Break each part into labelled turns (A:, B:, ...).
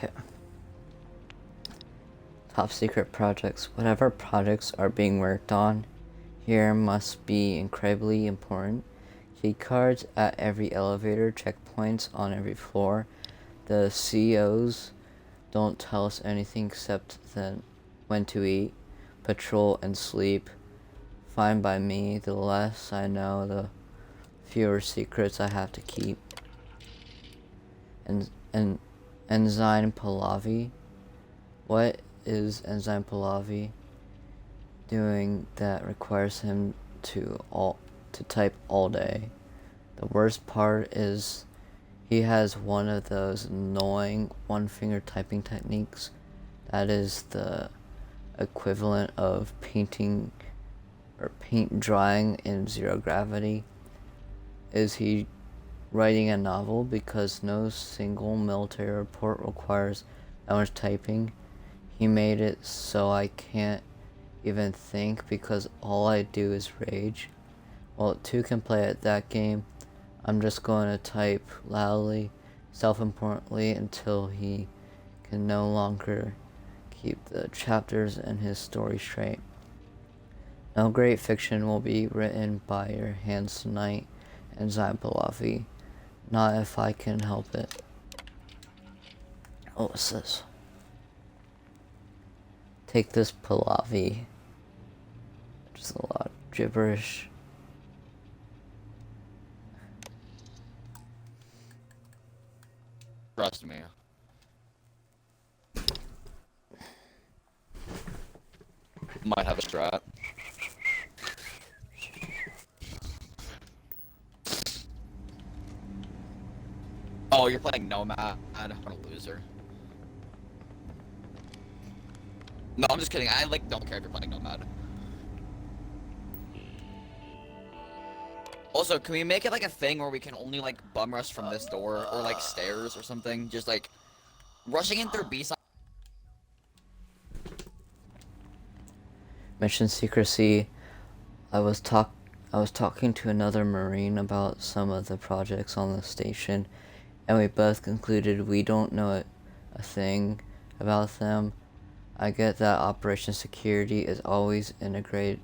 A: Okay. Top secret projects. Whatever projects are being worked on here must be incredibly important. Key cards at every elevator, checkpoints on every floor. The CEOs don't tell us anything except then when to eat, patrol, and sleep. Fine by me. The less I know, the fewer secrets I have to keep. And Enzyme Pahlavi. What is Enzyme Pahlavi doing that requires him to type all day? The worst part is he has one of those annoying one-finger typing techniques that is the equivalent of painting or paint drying in zero gravity. Is he writing a novel? Because no single military report requires that much typing. He made it so I can't even think because all I do is rage. Well, two can play at that game. I'm just going to type loudly, self-importantly, until he can no longer keep the chapters in his story straight. No great fiction will be written by your hands tonight, Enzyme Pahlavi. Not if I can help it. Oh, what's this? Take this Pahlavi. Just a lot of gibberish.
B: Trust me. Might have a strat. Oh, you're playing Nomad. What a loser. No, I'm just kidding. I don't care if you're playing Nomad. Also, can we make it like a thing where we can only bum rush from this door or stairs or something? Just rushing in through B-side.
A: Mission secrecy. I was talking to another Marine about some of the projects on the station, and we both concluded we don't know a thing about them. I get that operation security is always integral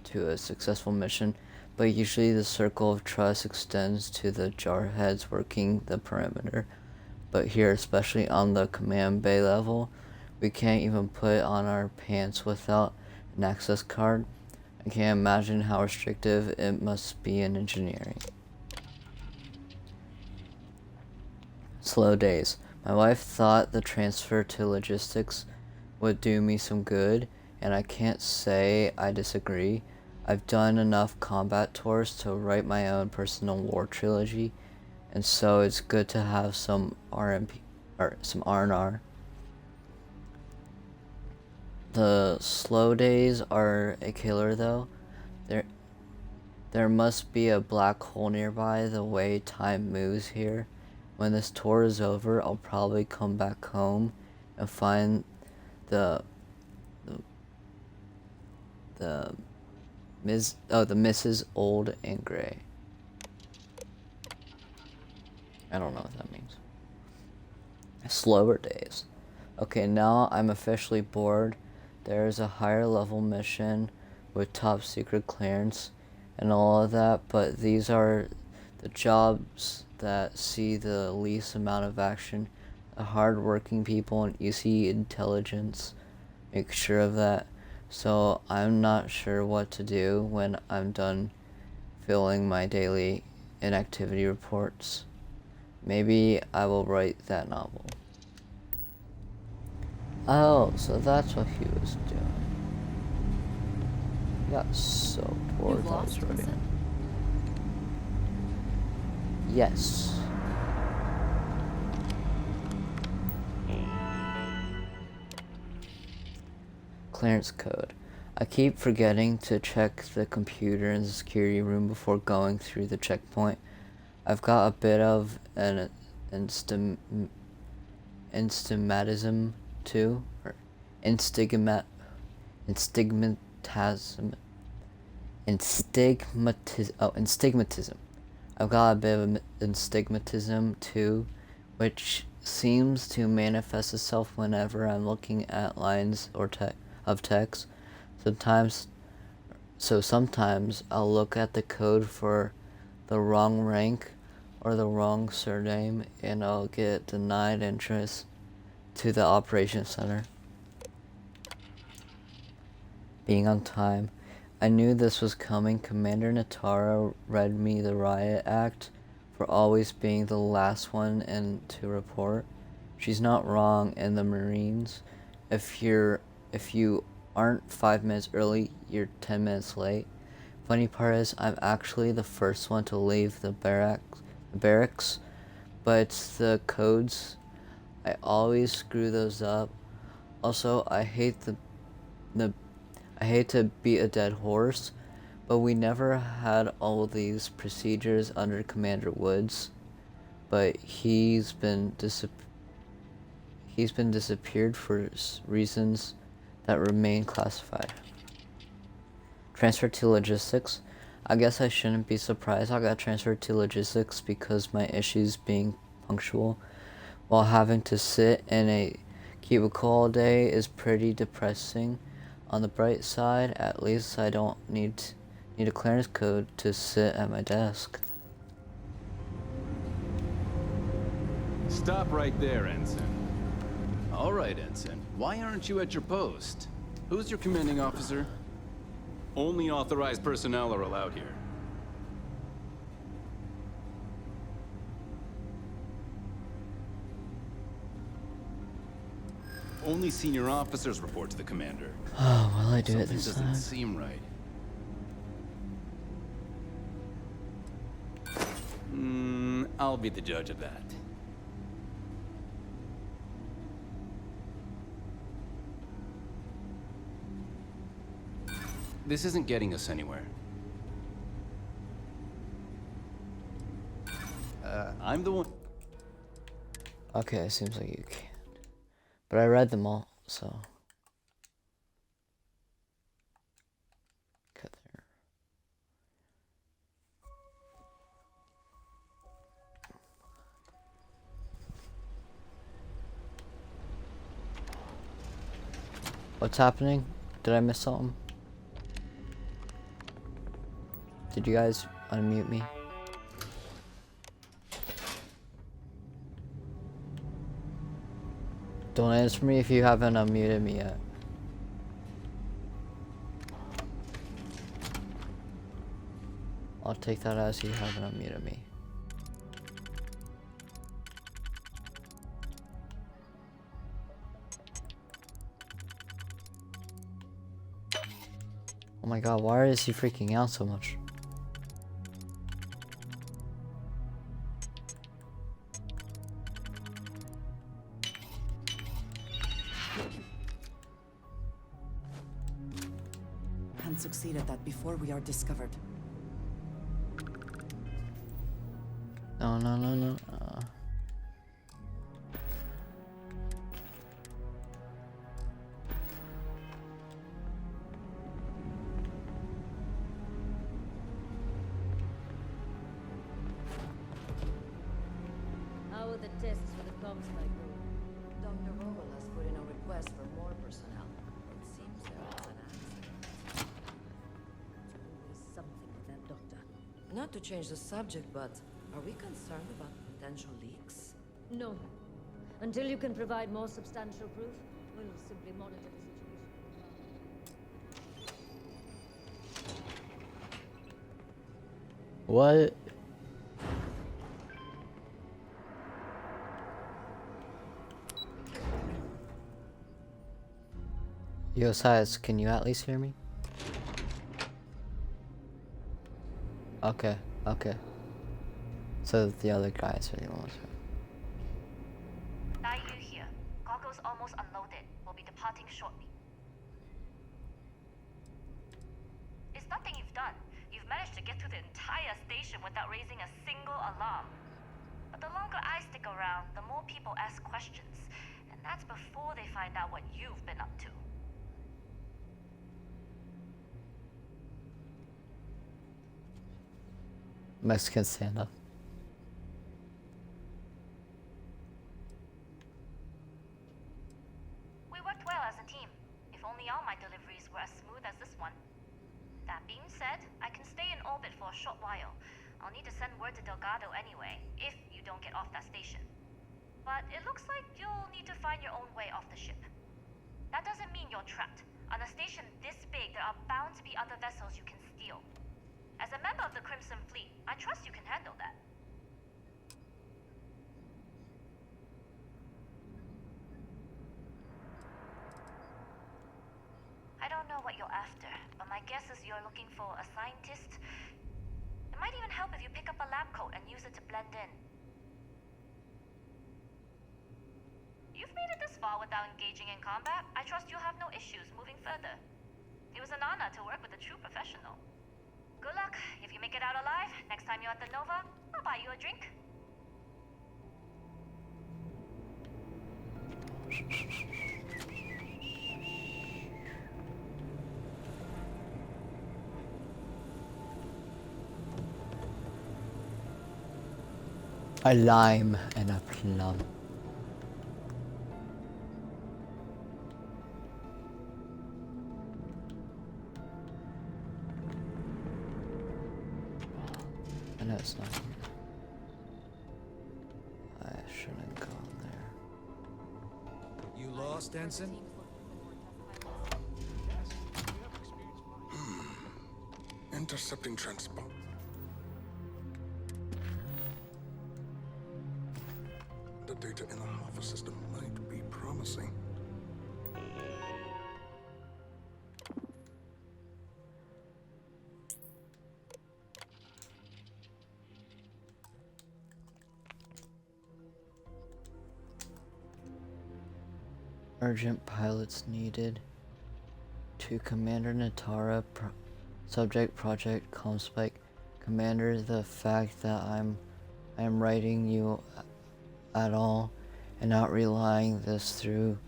A: to a successful mission, but usually the circle of trust extends to the jarheads working the perimeter. But here, especially on the command bay level, we can't even put on our pants without an access card. I can't imagine how restrictive it must be in engineering. Slow days. My wife thought the transfer to logistics would do me some good, and I can't say I disagree. I've done enough combat tours to write my own personal war trilogy, and so it's good to have some RMP or some R&R. The slow days are a killer though. There must be a black hole nearby the way time moves here. When this tour is over, I'll probably come back home and find the Mrs. Old and Gray. I don't know what that means. Slower days. Okay, now I'm officially bored. There's a higher level mission with top secret clearance and all of that, but these are the jobs that see the least amount of action. The hard-working people and easy intelligence make sure of that. So I'm not sure what to do when I'm done filling my daily inactivity reports. Maybe I will write that novel. Oh, so that's what he was doing. He got so bored that he's writing. Yes. Clearance code. I keep forgetting to check the computer in the security room before going through the checkpoint. I've got a bit of an instigmatism too, or instigmatism. and stigmatism. I've got a bit of astigmatism too, which seems to manifest itself whenever I'm looking at lines or of text. Sometimes I'll look at the code for the wrong rank or the wrong surname and I'll get denied entrance to the operations center. Being on time. I knew this was coming. Commander Natara read me the riot act for always being the last one in to report. She's not wrong in the Marines. If you aren't 5 minutes early, you're 10 minutes late. Funny part is I'm actually the first one to leave the barracks, but it's the codes. I always screw those up. Also, I hate I hate to beat a dead horse, but we never had all these procedures under Commander Woods, but he's been disappeared for reasons that remain classified. Transfer to logistics. I guess I shouldn't be surprised I got transferred to logistics because my issues being punctual while having to sit in a cubicle all day is pretty depressing. On the bright side, at least I don't need a clearance code to sit at my desk.
C: Stop right there, Ensign. All right, Ensign. Why aren't you at your post? Who's your commanding officer? Only authorized personnel are allowed here. Only senior officers report to the commander.
A: Oh, will I do it
C: Something
A: this
C: doesn't
A: time?
C: seem right. I'll be the judge of that. This isn't getting us anywhere. I'm the one.
A: Okay, it seems like you can't. But I read them all, so. Cut there. What's happening? Did I miss something? Did you guys unmute me? Don't answer me if you haven't unmuted me yet. I'll take that as you haven't unmuted me. Oh my god, why is he freaking out so much?
D: And succeed at that before we are discovered.
A: No, no, no, no.
E: How are the tests for the comms cycle?
D: Dr. Vogel has put in a request for more personnel. It seems there is an accident.
E: There's something with that doctor.
D: Not to change the subject, but are we concerned about potential leaks?
E: No. Until you can provide more substantial proof, we'll simply monitor the situation.
A: What? Yo, Sias, can you at least hear me? Okay, okay. So the other guys are the ones who...
F: Yu here. Goggles almost unloaded. We'll be departing shortly. It's nothing you've done. You've managed to get to the entire station without raising a single alarm. But the longer I stick around, the more people ask questions. And that's before they find out what you've been up to.
A: Mexican Santa.
F: We worked well as a team. If only all my deliveries were as smooth as this one. That being said, I can stay in orbit for a short while. I'll need to send word to Delgado anyway, if you don't get off that station. But it looks like you'll need to find your own way off the ship. That doesn't mean you're trapped. On a station this big, there are bound to be other vessels you can steal. As a member of the Crimson Fleet, I trust you can handle that. I don't know what you're after, but my guess is you're looking for a scientist. It might even help if you pick up a lab coat and use it to blend in. You've made it this far without engaging in combat. I trust you'll have no issues moving further. It was an honor to work with a true professional. Good luck. If you make it out alive, next time you're at the Nova, I'll buy you a drink.
A: A lime and a plum. I know it's not here. I shouldn't go there.
G: You lost, Ensign?
H: Intercepting transport. The data in the Alpha system might be promising.
A: Urgent pilots needed. To Commander Natara, subject Project Comspike. Commander, the fact that I am writing you at all and not relying this through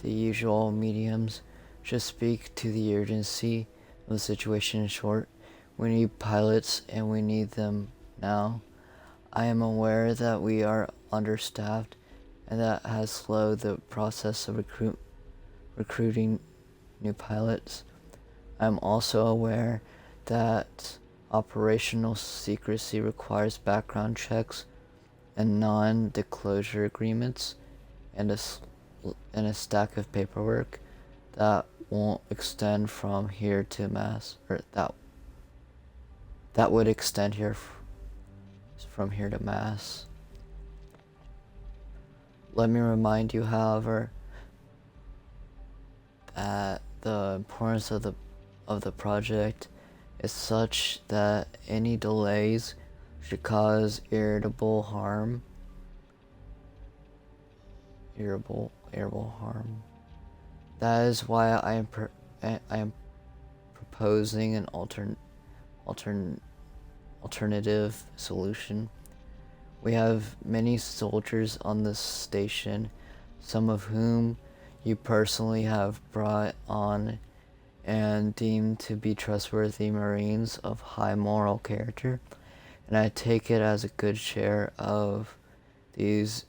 A: the usual mediums should speak to the urgency of the situation. In short, we need pilots and we need them now. I am aware that we are understaffed and that has slowed the process of recruiting new pilots. I'm also aware that operational secrecy requires background checks and non-disclosure agreements and a stack of paperwork that won't extend from here to Mass, or that would extend here from here to Mass. Let me remind you, however, that the importance of the project is such that any delays should cause irritable harm. That is why I am proposing an alternative solution. We have many soldiers on this station, some of whom you personally have brought on and deemed to be trustworthy Marines of high moral character, and I take it as a good share of these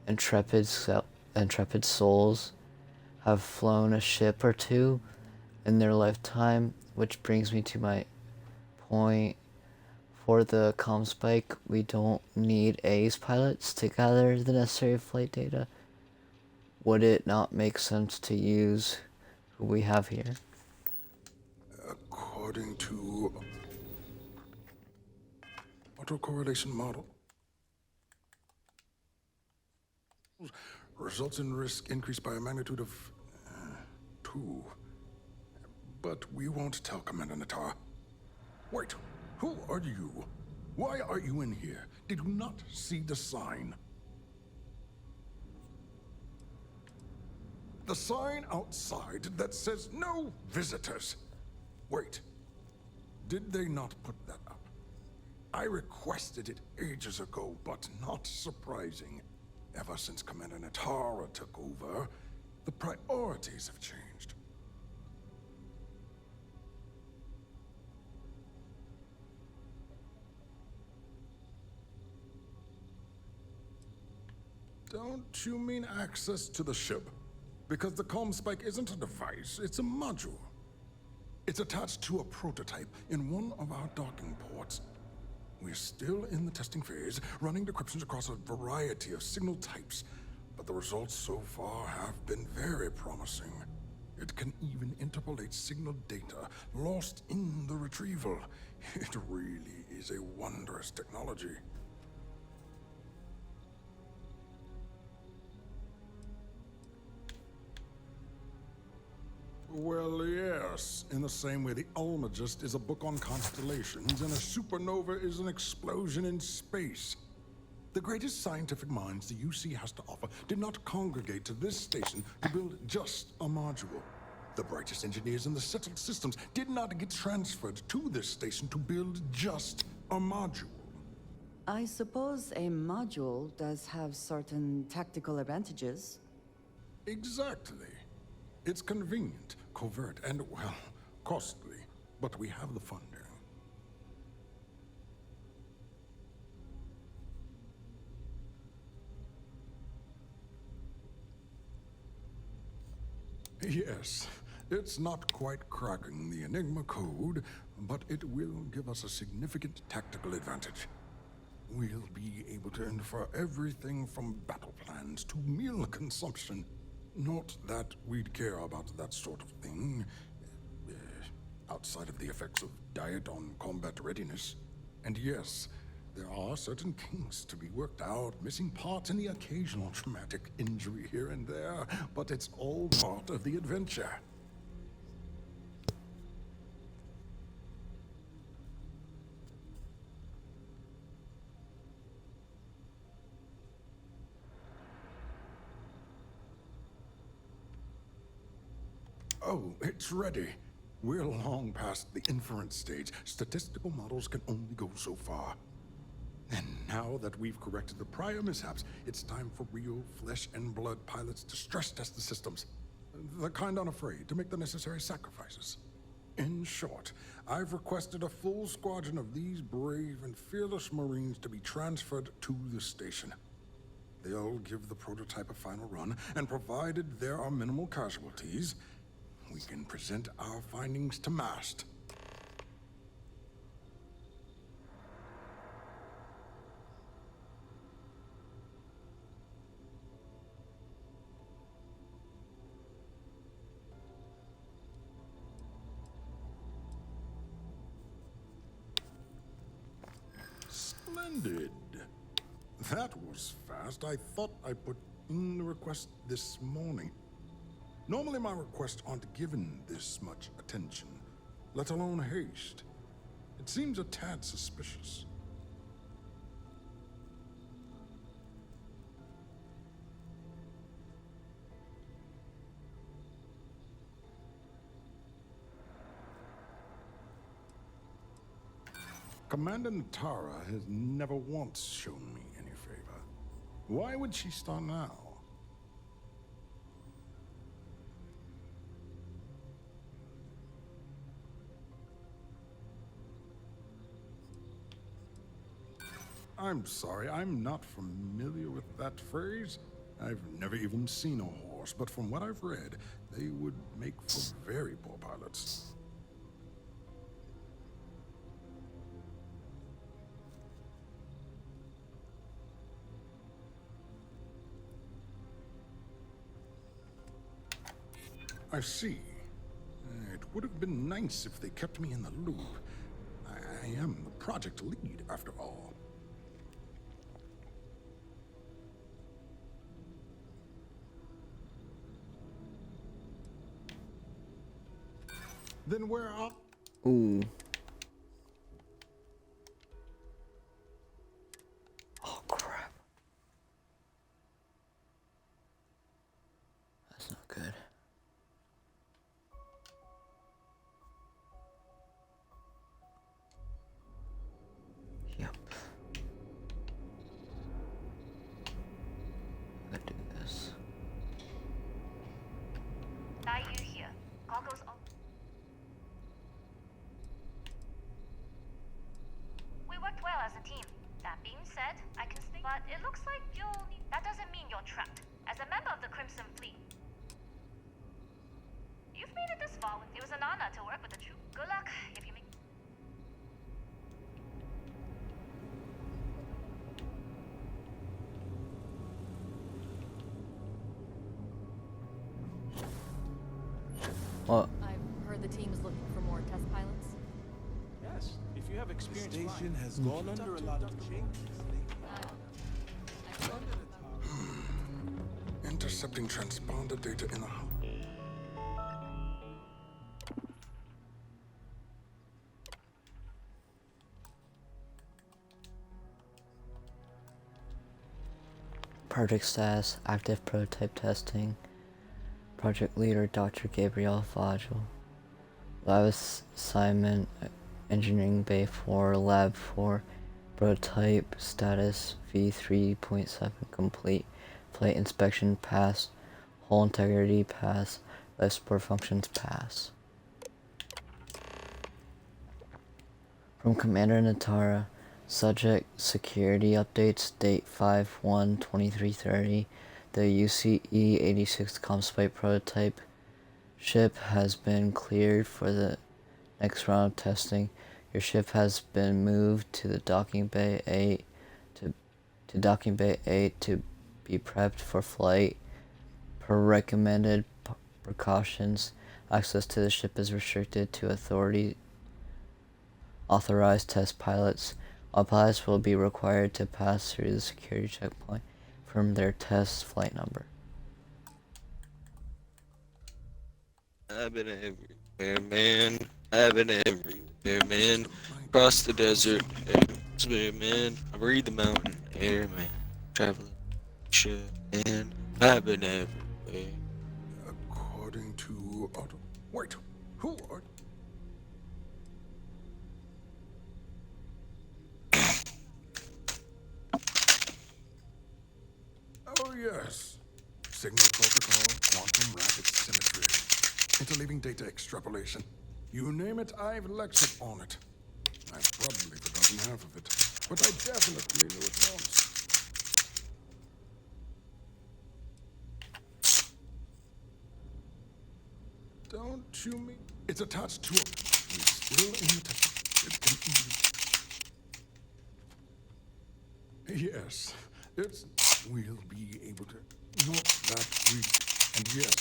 A: intrepid souls have flown a ship or two in their lifetime, which brings me to my point. For the Comspike, we don't need ace pilots to gather the necessary flight data. Would it not make sense to use who we have here?
H: According to autocorrelation model, results in risk increased by a magnitude of 2. But we won't tell Commander Natara. Wait, who are you? Why are you in here? Did you not see the sign? The sign outside that says no visitors. Wait, did they not put that up? I requested it ages ago, but not surprising. Ever since Commander Natara took over, the priorities have changed. Don't you mean access to the ship? Because the comm spike isn't a device, it's a module. It's attached to a prototype in one of our docking ports. We're still in the testing phase, running decryptions across a variety of signal types, but the results so far have been very promising. It can even interpolate signal data lost in the retrieval. It really is a wondrous technology. Well, yes. In the same way the Almagest is a book on constellations and a supernova is an explosion in space. The greatest scientific minds the UC has to offer did not congregate to this station to build just a module. The brightest engineers in the settled systems did not get transferred to this station to build just a module.
I: I suppose a module does have certain tactical advantages.
H: Exactly. It's convenient, covert, and, well, costly. But we have the funding. Yes, it's not quite cracking the Enigma code, but it will give us a significant tactical advantage. We'll be able to infer everything from battle plans to meal consumption. Not that we'd care about that sort of thing, outside of the effects of diet on combat readiness. And yes, there are certain kinks to be worked out, missing parts and the occasional traumatic injury here and there, but it's all part of the adventure. Oh, it's ready. We're long past the inference stage. Statistical models can only go so far. And now that we've corrected the prior mishaps, it's time for real flesh and blood pilots to stress test the systems. The kind unafraid to make the necessary sacrifices. In short, I've requested a full squadron of these brave and fearless Marines to be transferred to the station. They'll give the prototype a final run, and provided there are minimal casualties, we can present our findings to MAST. Splendid. That was fast. I thought I put in the request this morning. Normally my requests aren't given this much attention, let alone haste. It seems a tad suspicious. Commander Natara has never once shown me any favor. Why would she start now? I'm sorry, I'm not familiar with that phrase. I've never even seen a horse, but from what I've read, they would make for very poor pilots. I see. It would have been nice if they kept me in the loop. I am the project lead, after all. Then where are...
A: Ooh. Oh, crap. That's not good. Yep. Gotta do this.
F: Are you here? Goggles on. We worked well as a team. That being said, I can stay, but it looks like you'll need That doesn't mean you're trapped. As a member of the Crimson Fleet, you've made it this far. It was an honor to work with the troop. Good luck if you make.
A: Well,
J: I've heard the team is looking for more test pilots.
K: Yes, if you have experience
G: Station
K: flying.
G: has gone under a lot of changes.
H: Intercepting transponder data in the hub.
A: project status, active prototype testing. Project leader Dr. Gabriel Fagel. Lab assignment, Engineering Bay 4, Lab 4. Prototype status V3.7 complete. Flight inspection pass. Hull integrity pass. Life support functions pass. From Commander Natara, subject security updates, date 5/1/2330. The UCE-86 Comspite prototype ship has been cleared for the next round of testing. Your ship has been moved to the docking bay 8 to docking bay 8 to be prepped for flight. Per recommended precautions, access to the ship is restricted to authorized test pilots. All pilots will be required to pass through the security checkpoint from their test flight number.
L: I've been everywhere, man. I've been everywhere, man. Across the desert, everywhere, man. I breathe the mountain air, man. Traveling shit, man. I've been everywhere.
H: According to Otto. Wait, who are. Oh, yes. Signal protocol, quantum rapid symmetry, interleaving data extrapolation. You name it, I've lectured on it. I've probably forgotten half of it, but I definitely knew it once. Don't you mean it's attached to a. We're still in the test. It can even. Yes, it's. We'll be able to. Not that we. And yes.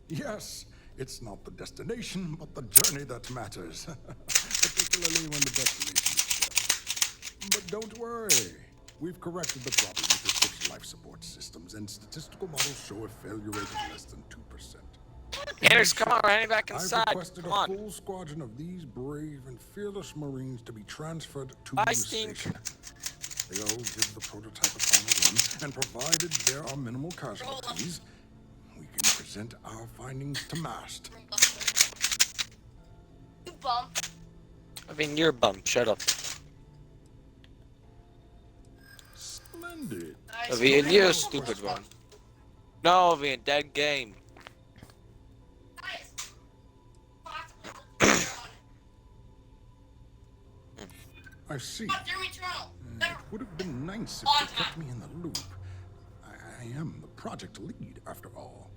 H: Yes, it's not the destination, but the journey that matters. Particularly when the destination is set. But don't worry. We've corrected the problem with the ship's life support systems, and statistical models show a failure rate of less than 2%.
L: Anders, come on, we're heading back
H: I've
L: inside.
H: requested
L: Come
H: a
L: on.
H: full squadron of these brave and fearless Marines to be transferred to
L: I
H: the
L: stink.
H: station. They'll give the prototype a final run, and provided there are minimal casualties, we can present our findings to MAST.
F: You bum.
L: I mean, you're a bum. Shut up.
H: Splendid.
L: Avian, you're a stupid one. No, Avian, dead game.
H: I see. It would have been nice if they kept me in the loop. I am the project lead, after all.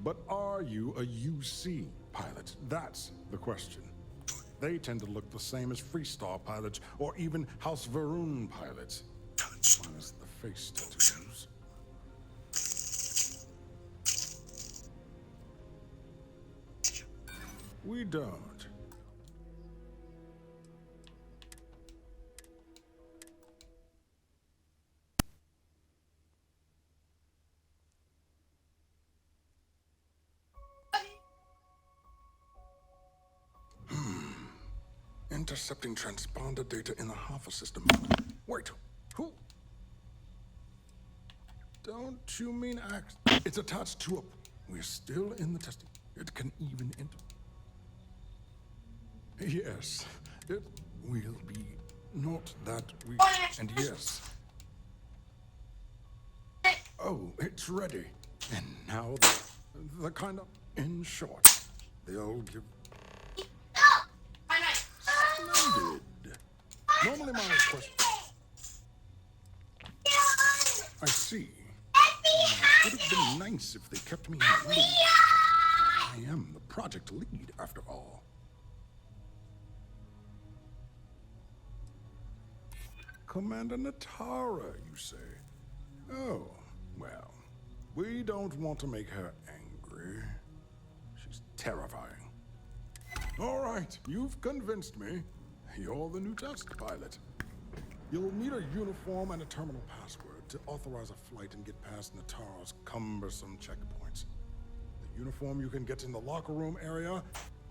H: But are you a UC pilot? That's the question. They tend to look the same as Freestar pilots, or even House Varun pilots. Minus the face tattoos. We don't. Intercepting transponder data in the Alpha system. Wait, who? Don't you mean act? It's attached to a. We're still in the testing. It can even enter. Yes, it will be. Not that we... And yes. Oh, it's ready. And now the kind of... In short, they'll give... Splendid. Normally my question... I see. Would have been nice if they kept me in the loop. I am the project lead, after all. Commander Natara, you say? Oh, well, we don't want to make her angry. She's terrifying. All right, you've convinced me. You're the new test pilot. You'll need a uniform and a terminal password to authorize a flight and get past Natara's cumbersome checkpoints. The uniform you can get in the locker room area,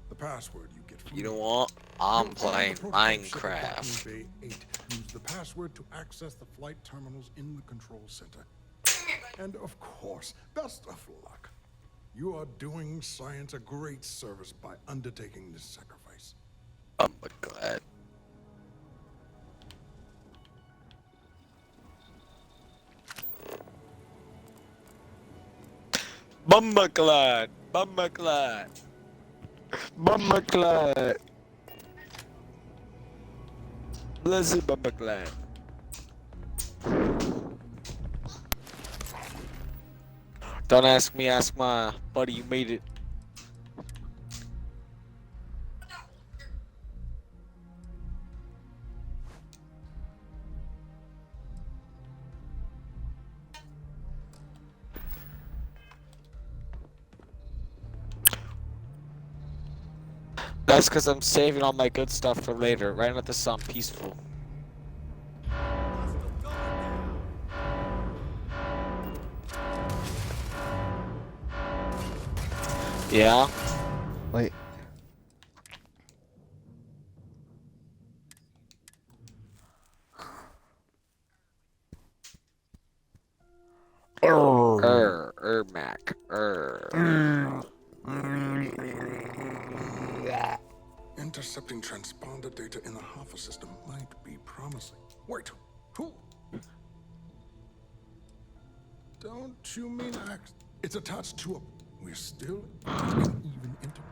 H: the password you get from...
L: You know what? I'm playing Minecraft.
H: Bay 8. Use the password to access the flight terminals in the control center. And of course, best of luck. You are doing science a great service by undertaking this sacrifice.
L: I'm glad. Bumbaklad! Bumbaklad! Bumbaklad! Blessed Bumbaklad. Don't ask me, ask my buddy. You made it. That's because I'm saving all my good stuff for later. Right now, this is on peaceful. Yeah?
A: Wait.
L: Mac.
H: Intercepting transponder data in the Alpha system might be promising. Wait, who? Don't you mean act? It's attached to a... We're still an even inter...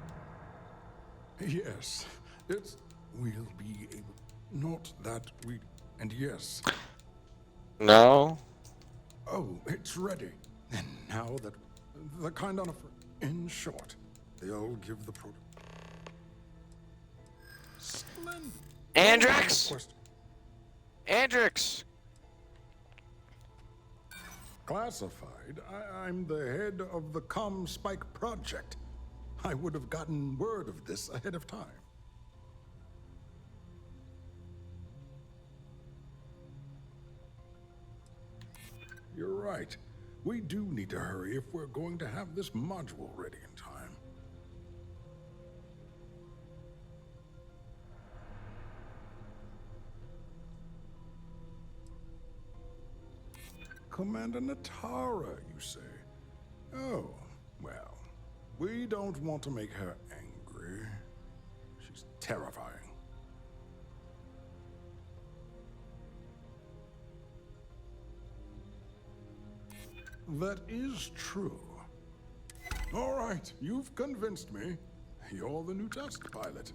H: Yes, it's... We'll be able... Not that we... And yes.
L: No?
H: Oh, it's ready. And now that... The kind on a... In short, they'll give the proto... Splendid.
L: Andrix! Andrix!
H: Classified? I'm the head of the ComSpike project. I would have gotten word of this ahead of time. You're right. We do need to hurry if we're going to have this module ready in time. Commander Natara, you say? Oh, well, we don't want to make her angry. She's terrifying. That is true. All right, you've convinced me. You're the new test pilot.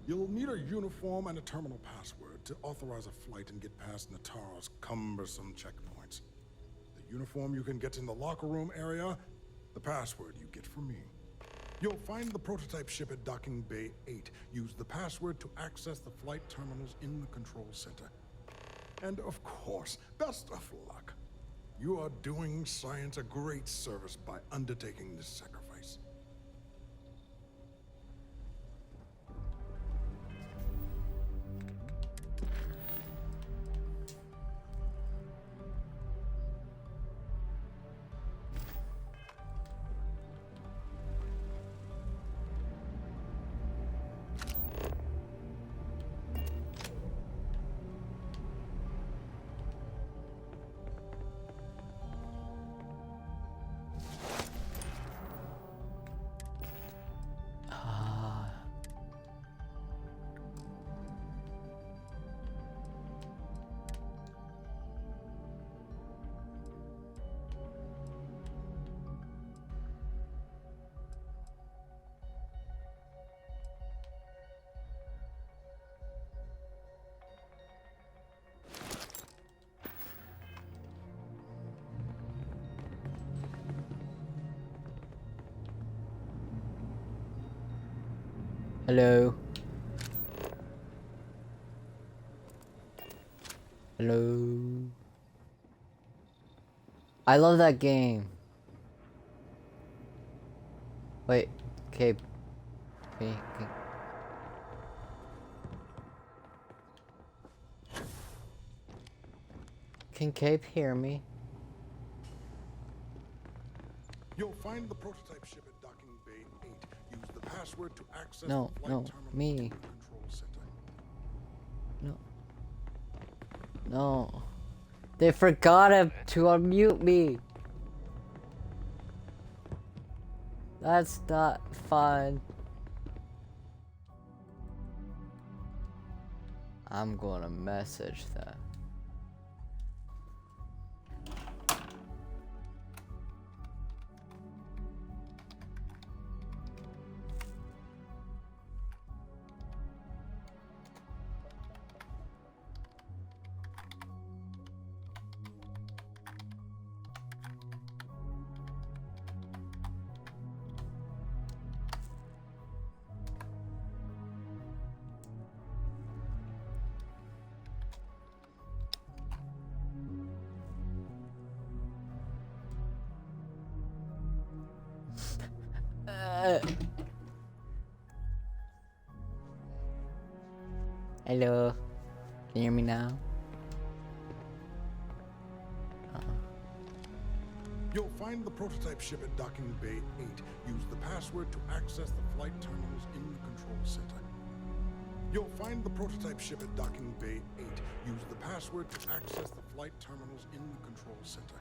H: You'll need a uniform and a terminal password to authorize a flight and get past Natara's cumbersome checkpoints. The uniform you can get in the locker room area, the password you get from me. You'll find the prototype ship at Docking Bay 8. Use the password to access the flight terminals in the control center. And of course, best of luck. You are doing science a great service by undertaking this sacrifice.
A: Hello. Hello. I love that game. Wait, Cape. Okay. Can Cape hear me?
H: You'll find the prototype ship at docking bay 8. Use the password to access
A: No,
H: the flight
A: no,
H: terminal
A: me.
H: in the control center.
A: No. No. They forgot to unmute me. That's not fun. I'm gonna message them. Hello. Can you hear me now?
H: You'll find the prototype ship at docking bay 8. Use the password to access the flight terminals in the control center. You'll find the prototype ship at docking bay 8. Use the password to access the flight terminals in the control center.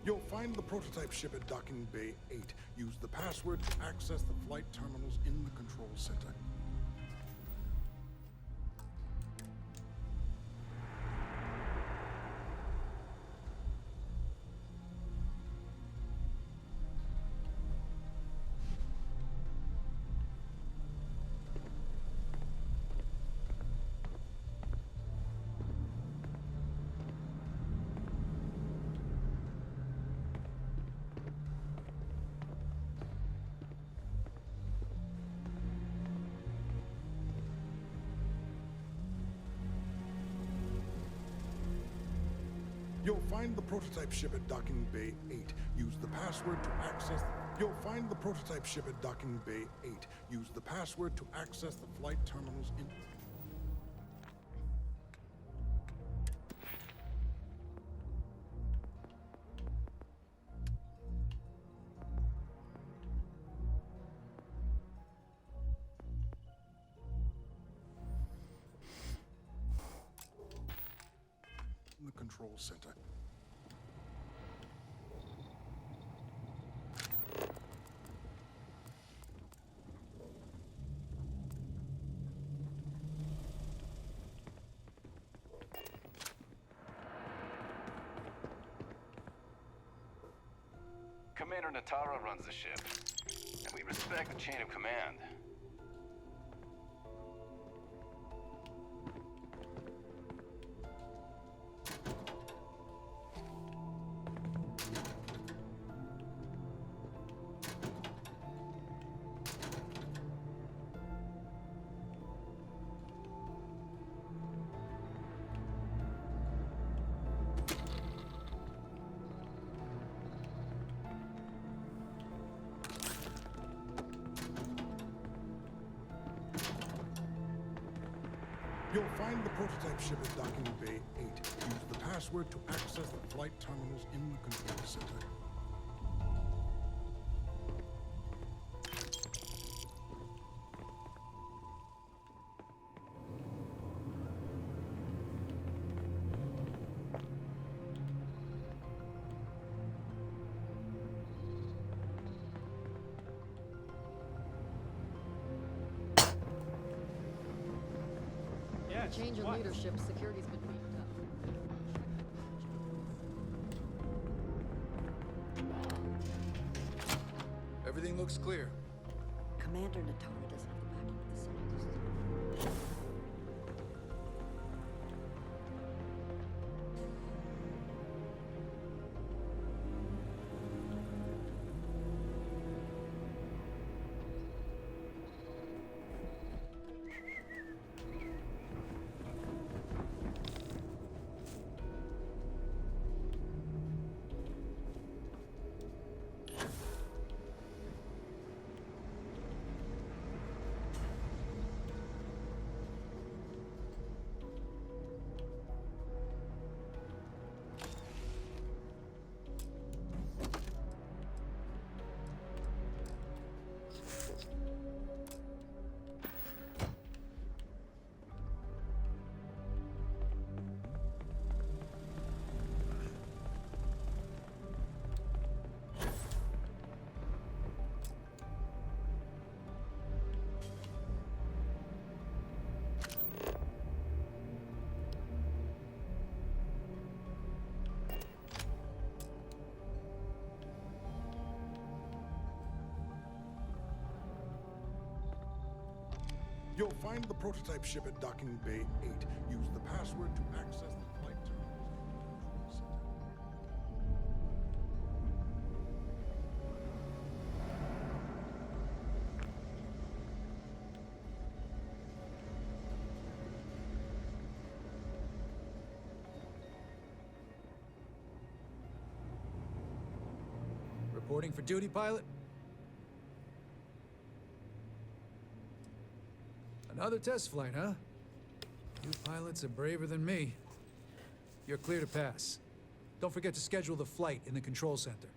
H: You'll find the prototype ship at docking bay 8. Use the password to access the flight terminals in the control center. You'll find the prototype ship at docking bay 8. Use the password to access... You'll find the prototype ship at docking bay 8. Use the password to access the flight terminals in... the control center.
C: Commander Natara runs the ship, and we respect the chain of command.
H: You'll find the prototype ship at docking bay 8. Use the password to access the flight terminals in the control center.
J: Change in leadership, security's been beefed up.
M: Everything looks clear.
I: Commander Natara doesn't have the backing of the scientists.
H: You'll find the prototype ship at Docking Bay 8. Use the password to access the flight terminals.
M: Reporting for duty, pilot. Another test flight, huh? You pilots are braver than me. You're clear to pass. Don't forget to schedule the flight in the control center.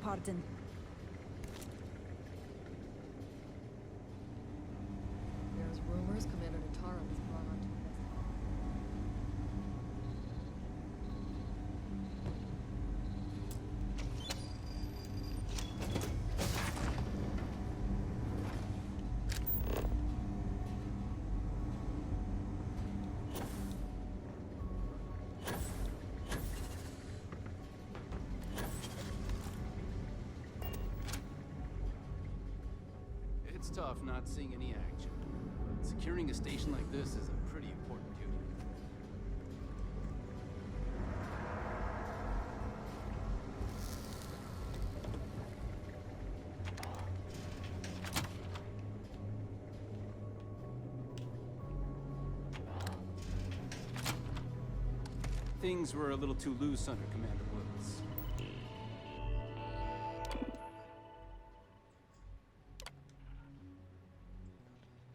I: Pardon.
J: There's rumors Commander Natara was brought onto the vessel.
C: It's tough not seeing any action. But securing a station like this is a pretty important duty. Things were a little too loose under Commander Woods.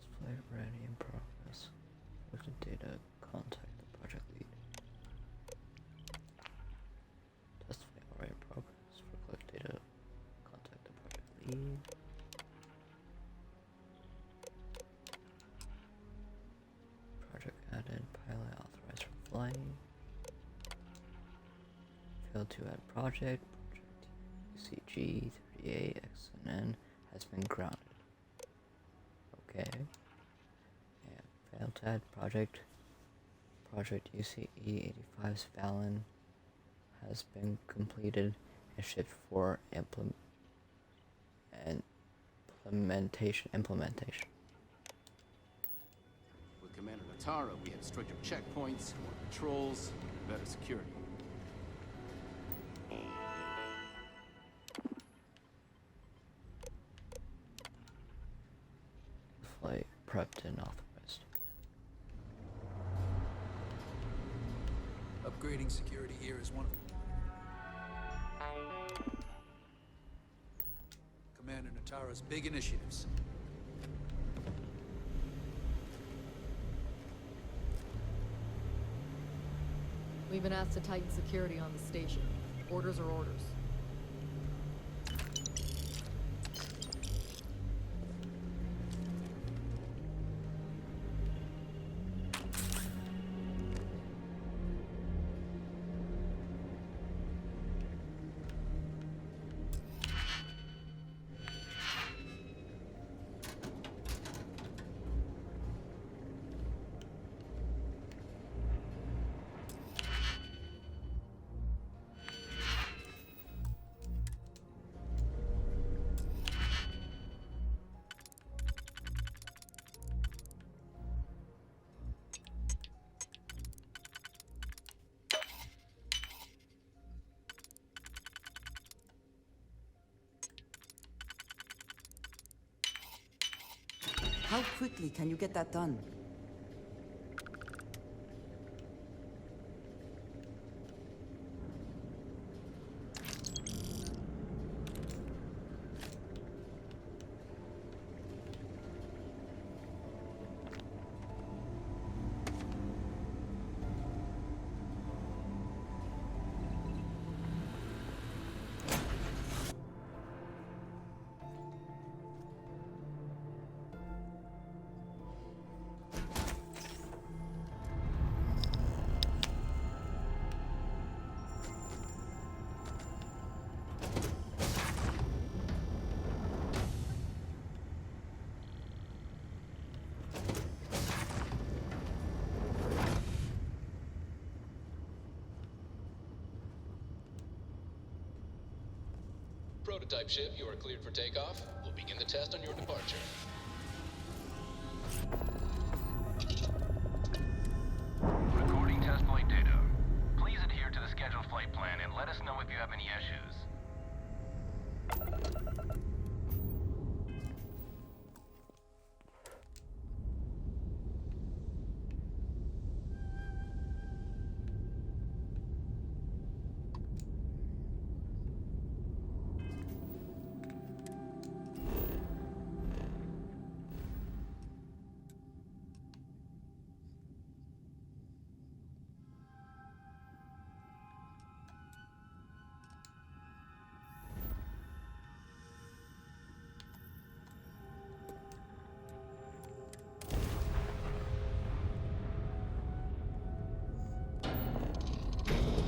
A: Display ready in progress. Look at data, contact the project lead. Test flight already in progress. For collect data, contact the project lead. Project added, pilot authorized for flight. Failed to add project. Project UCG 38 XNN has been grounded. Okay. Yeah, failed to add project. Project UCE 85's Fallon has been completed and shipped for implementation.
C: With Commander Natara, we have stricter checkpoints, more patrols, better security.
A: Flight prepped and authorized.
M: Upgrading security here is one of Commander Natara's big initiatives.
J: We've been asked to tighten security on the station. Orders are orders.
I: How quickly can you get that done?
N: Prototype ship, you are cleared for takeoff. We'll begin the test on your departure. Recording test flight data. Please adhere to the scheduled flight plan and let us know if you have any issues.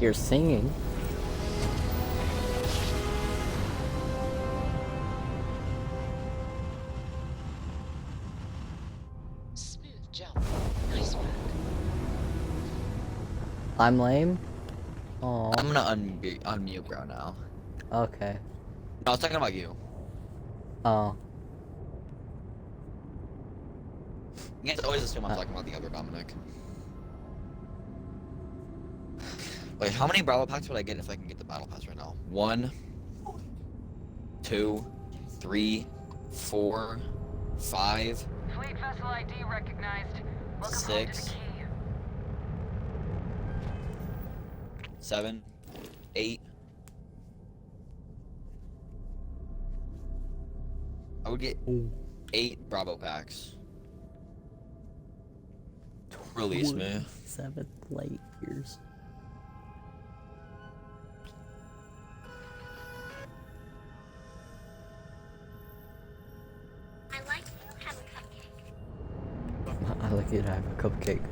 A: You're singing.
D: Smooth jump. Nice work.
A: I'm lame? Oh.
B: I'm gonna unmute bro now.
A: Okay.
B: No, I was talking about you.
A: Oh.
B: You guys always assume I'm talking about the other Dominic. Wait, how many Bravo Packs would I get if I can get the Battle Pass right now? 1, 2, 3, 4, 5,
F: Fleet vessel ID recognized. Welcome home to the
B: 6,
F: key.
B: 7, 8. I would get 8 Bravo Packs. Release me.
A: 7 light years. I like you to have a cupcake.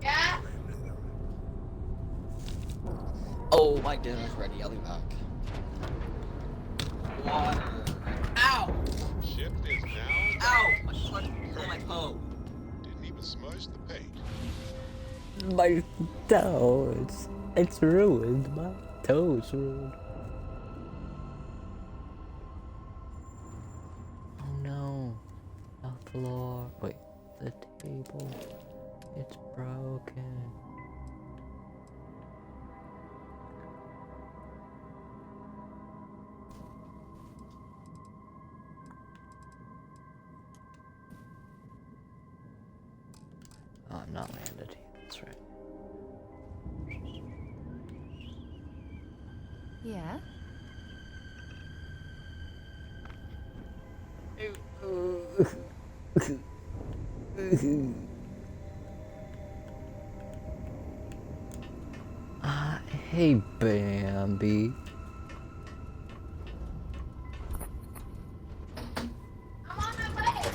F: Yeah.
B: Oh, my dinner's ready. I'll be back. Water. Ow!
O: Ship is now.
B: Ow! My foot. Oh, my toe.
O: Didn't even smudge the paint.
A: My toe, it's ruined. My toe's ruined. Oh no. The floor. Wait, the table. It's broken. Oh, I'm not landed. That's right.
D: Yeah?
A: Hey, Bambi.
F: I'm on my way.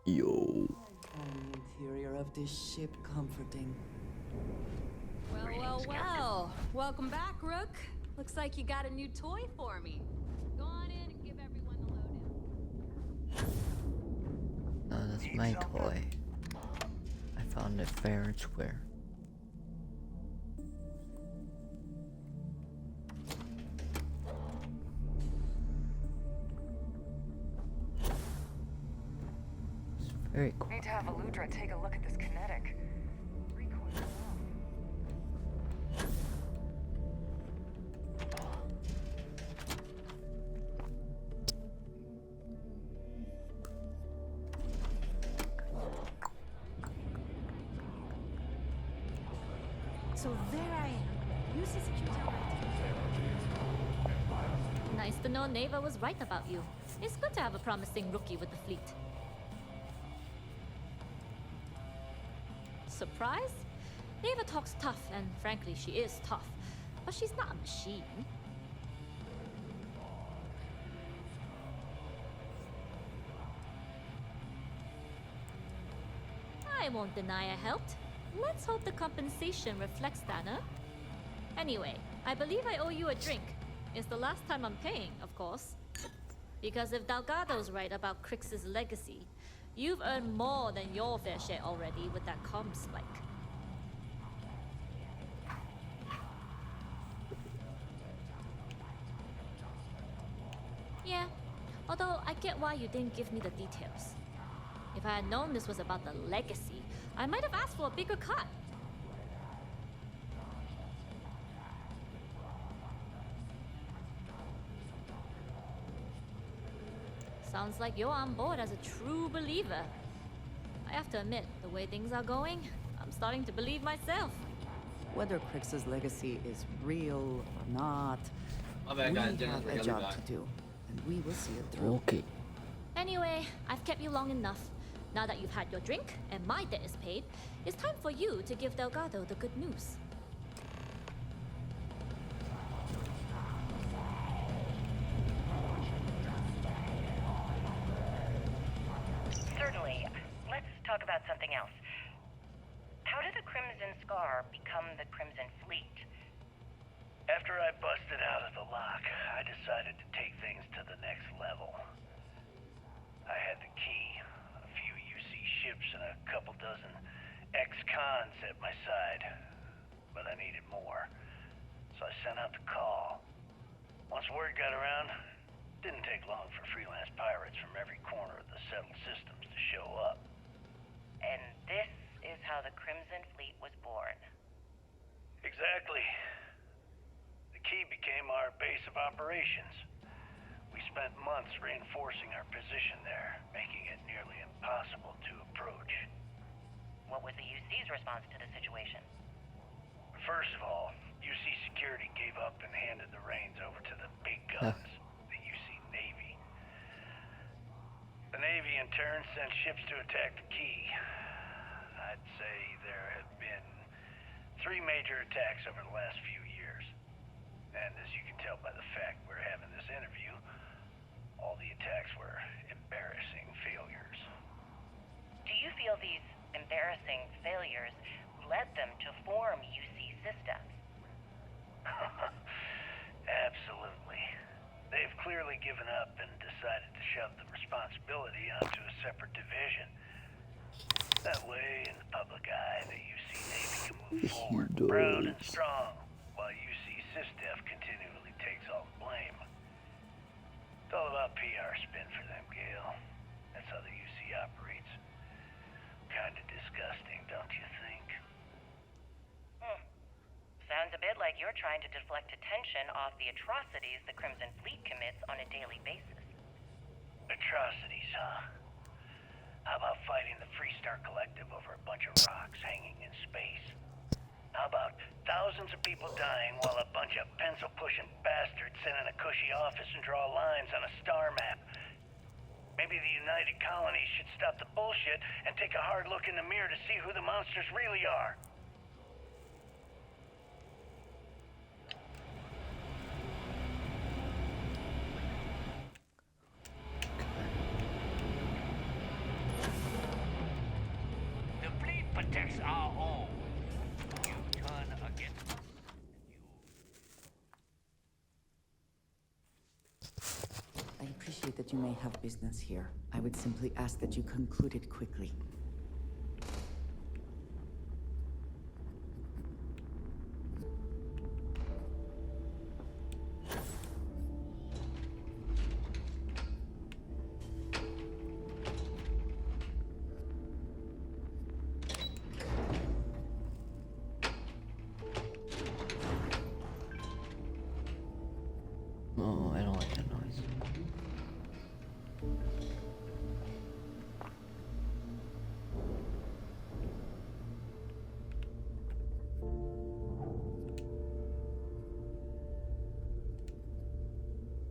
A: Yo.
I: The interior of this ship comforting.
E: Well. Welcome back, Rook. Looks like you got a new toy for me. Go on in and give everyone the lowdown.
A: Oh, that's my toy. I found it fair and square. It's very cool.
F: Need to have Aludra take a look at this kinetic. Recoil low.
P: So there I am. UC security operative.
F: Nice to know Neva was right about you. It's good to have a promising rookie with the fleet. Surprise? Neva talks tough, and frankly, she is tough. But she's not a machine. I won't deny I helped. Let's hope the compensation reflects that, huh? Anyway, I believe I owe you a drink. It's the last time I'm paying, of course. Because if Delgado's right about Crix's legacy, you've earned more than your fair share already with that comm spike. Yeah, although I get why you didn't give me the details. If I had known this was about the legacy, I might have asked for a bigger cut. Sounds like you're on board as a true believer. I have to admit, the way things are going, I'm starting to believe myself.
I: Whether Crix's legacy is real or not,
B: My bad,
I: we
B: guys.
I: have
B: Jennifer,
I: a
B: gotta
I: job
B: be back.
I: to do, and we will see it through.
A: Okay.
F: Anyway, I've kept you long enough. Now that you've had your drink and my debt is paid, it's time for you to give Delgado the good news.
Q: Certainly. Let's talk about something else. How did the Crimson Scar become the Crimson Fleet?
R: After I busted out of the lock, I decided to take things to the next level. I had the key, a few UC ships, and a couple dozen ex-cons at my side. But I needed more, so I sent out the call. Once word got around, it didn't take long for freelance pirates from every corner of the settled systems to show up.
Q: And this is how the Crimson Fleet was born.
R: Exactly. The key became our base of operations. We spent months reinforcing our position there, making it nearly impossible to approach.
Q: What was the UC's response to the situation?
R: First of all, UC Security gave up and handed the reins over to the big guns, the UC Navy. The Navy in turn sent ships to attack the key. I'd say there have been 3 major attacks over the last few years. And as you can tell by the fact we're having this interview, all the attacks were embarrassing failures.
Q: Do you feel these embarrassing failures led them to form UC systems?
R: Absolutely. They've clearly given up and decided to shove the responsibility onto a separate division. That way, in the public eye, the UC Navy can move forward, proud and strong, while UC SysDef continually takes all the blame. It's all about PR spin for them, Gale. That's how the UC operates. Kinda disgusting, don't you think?
Q: Sounds a bit like you're trying to deflect attention off the atrocities the Crimson Fleet commits on a daily basis.
R: Atrocities, huh? How about fighting the Freestar Collective over a bunch of rocks hanging in space? How about thousands of people dying while a bunch of pencil-pushing bastards sit in a cushy office and draw lines on a star map? Maybe the United Colonies should stop the bullshit and take a hard look in the mirror to see who the monsters really are.
N: The fleet protects our home. You turn against us.
I: I appreciate that you may have business here. I would simply ask that you conclude it quickly.
A: Oh, I don't like that noise.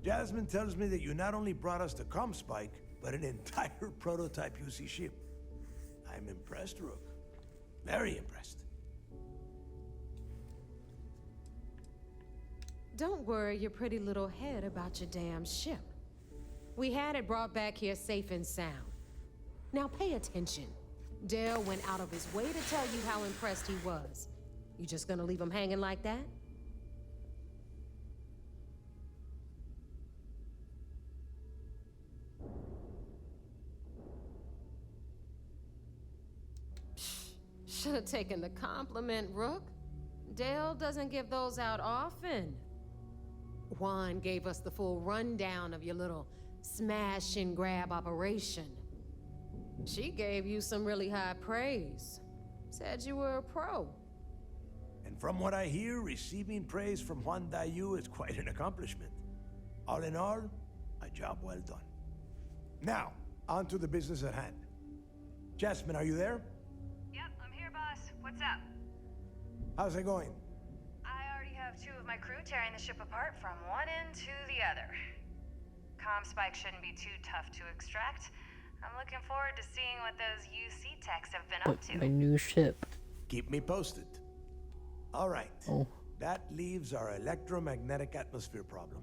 R: Jasmine tells me that you not only brought us the Comspike, but an entire prototype UC ship. I'm impressed, Rook. Very impressed.
S: Don't worry your pretty little head about your damn ship. We had it brought back here safe and sound. Now pay attention. Dale went out of his way to tell you how impressed he was. You just gonna leave him hanging like that? Should have taken the compliment, Rook. Dale doesn't give those out often. Juan gave us the full rundown of your little smash and grab operation. She gave you some really high praise. Said you were a pro.
R: And from what I hear, receiving praise from Juan Dayu is quite an accomplishment. All in all, a job well done. Now, on to the business at hand. Jasmine, are you there?
F: Yep, I'm here, boss. What's up?
R: How's it going?
F: I already have 2 of my crew tearing the ship apart from one end to the other. Comspike shouldn't be too tough to extract. I'm looking forward to seeing what those UC techs have been up to.
A: My new ship.
R: Keep me posted. All right.
A: Oh.
R: That leaves our electromagnetic atmosphere problem.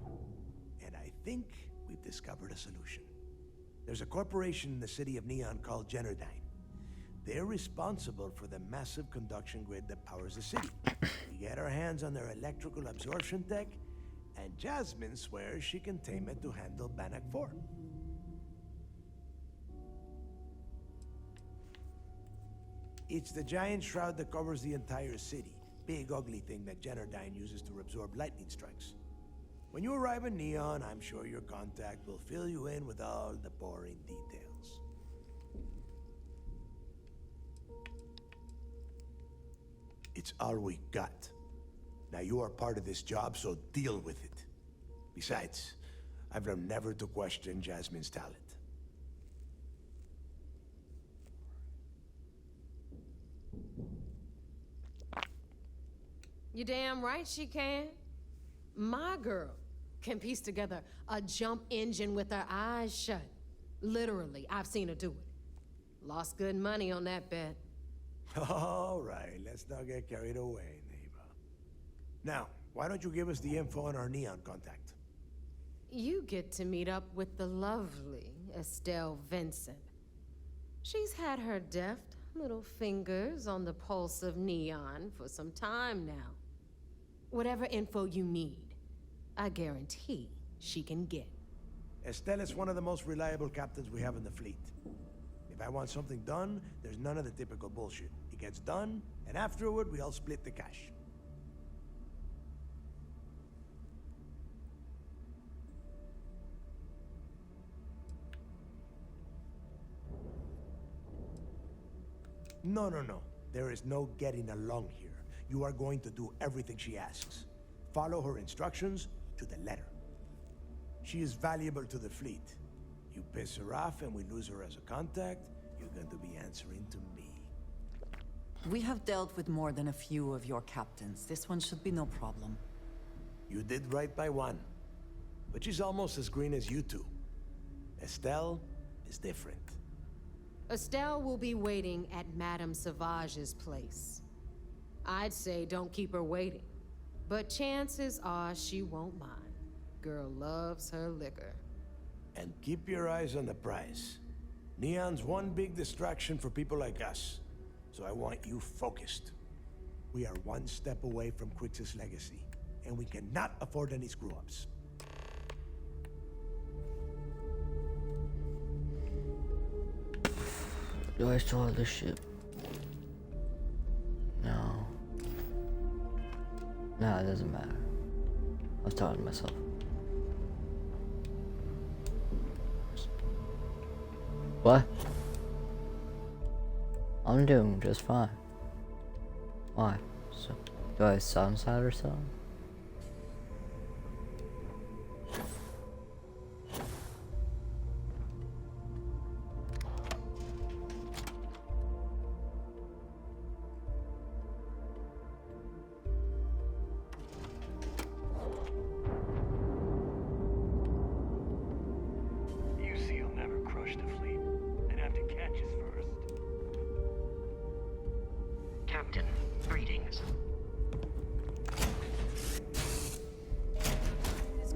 R: And I think we've discovered a solution. There's a corporation in the city of Neon called Generdyne. They're responsible for the massive conduction grid that powers the city. We get our hands on their electrical absorption tech, and Jasmine swears she can tame it to handle Bannock 4. It's the giant shroud that covers the entire city. Big ugly thing that Generdyne uses to absorb lightning strikes. When you arrive in Neon, I'm sure your contact will fill you in with all the boring details. It's all we got. Now you are part of this job, so deal with it. Besides, I've learned never to question Jasmine's talent.
S: You damn right she can. My girl can piece together a jump engine with her eyes shut. Literally, I've seen her do it. Lost good money on that bet.
R: All right, let's not get carried away, neighbor. Now, why don't you give us the info on our Neon contact?
S: You get to meet up with the lovely Estelle Vincent. She's had her deft little fingers on the pulse of Neon for some time now. Whatever info you need, I guarantee she can get.
R: Estelle is one of the most reliable captains we have in the fleet. If I want something done, there's none of the typical bullshit. It gets done, and afterward, we all split the cash. No. There is no getting along here. You are going to do everything she asks. Follow her instructions to the letter. She is valuable to the fleet. You piss her off and we lose her as a contact, you're going to be answering to me.
I: We have dealt with more than a few of your captains. This one should be no problem.
R: You did right by one. But she's almost as green as you two. Estelle is different.
S: Estelle will be waiting at Madame Sauvage's place. I'd say don't keep her waiting, but chances are she won't mind. Girl loves her liquor.
R: And keep your eyes on the prize. Neon's one big distraction for people like us, so I want you focused. We are one step away from Crix's legacy, and we cannot afford any screw-ups.
A: Do I still have this ship? No. No, it doesn't matter. I was talking to myself. What? I'm doing just fine. Why? So, do I sunset or something?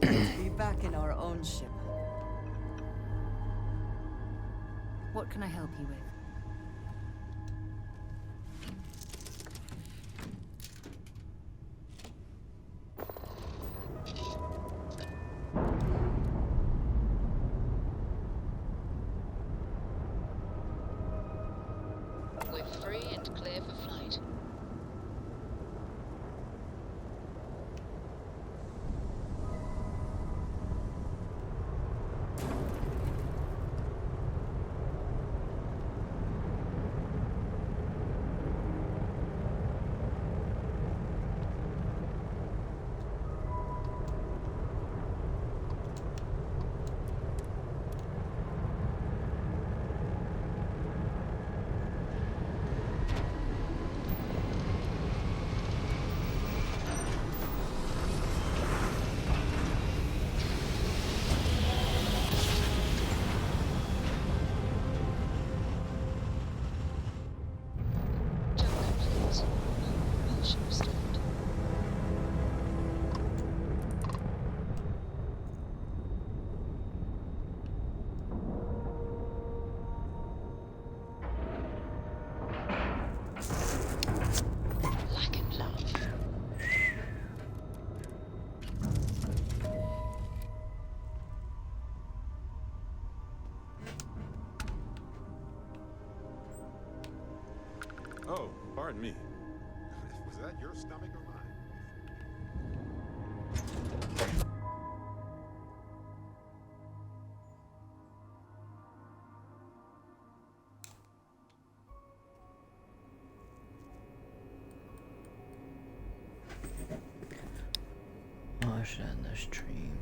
I: It's good to be back in our own ship.
D: What can I help you with?
T: We're free and clear for flight. Jump complete. Motion restored. Lack and love.
O: Oh, pardon me. Was that your stomach or mine?
A: Oh, I should end this stream.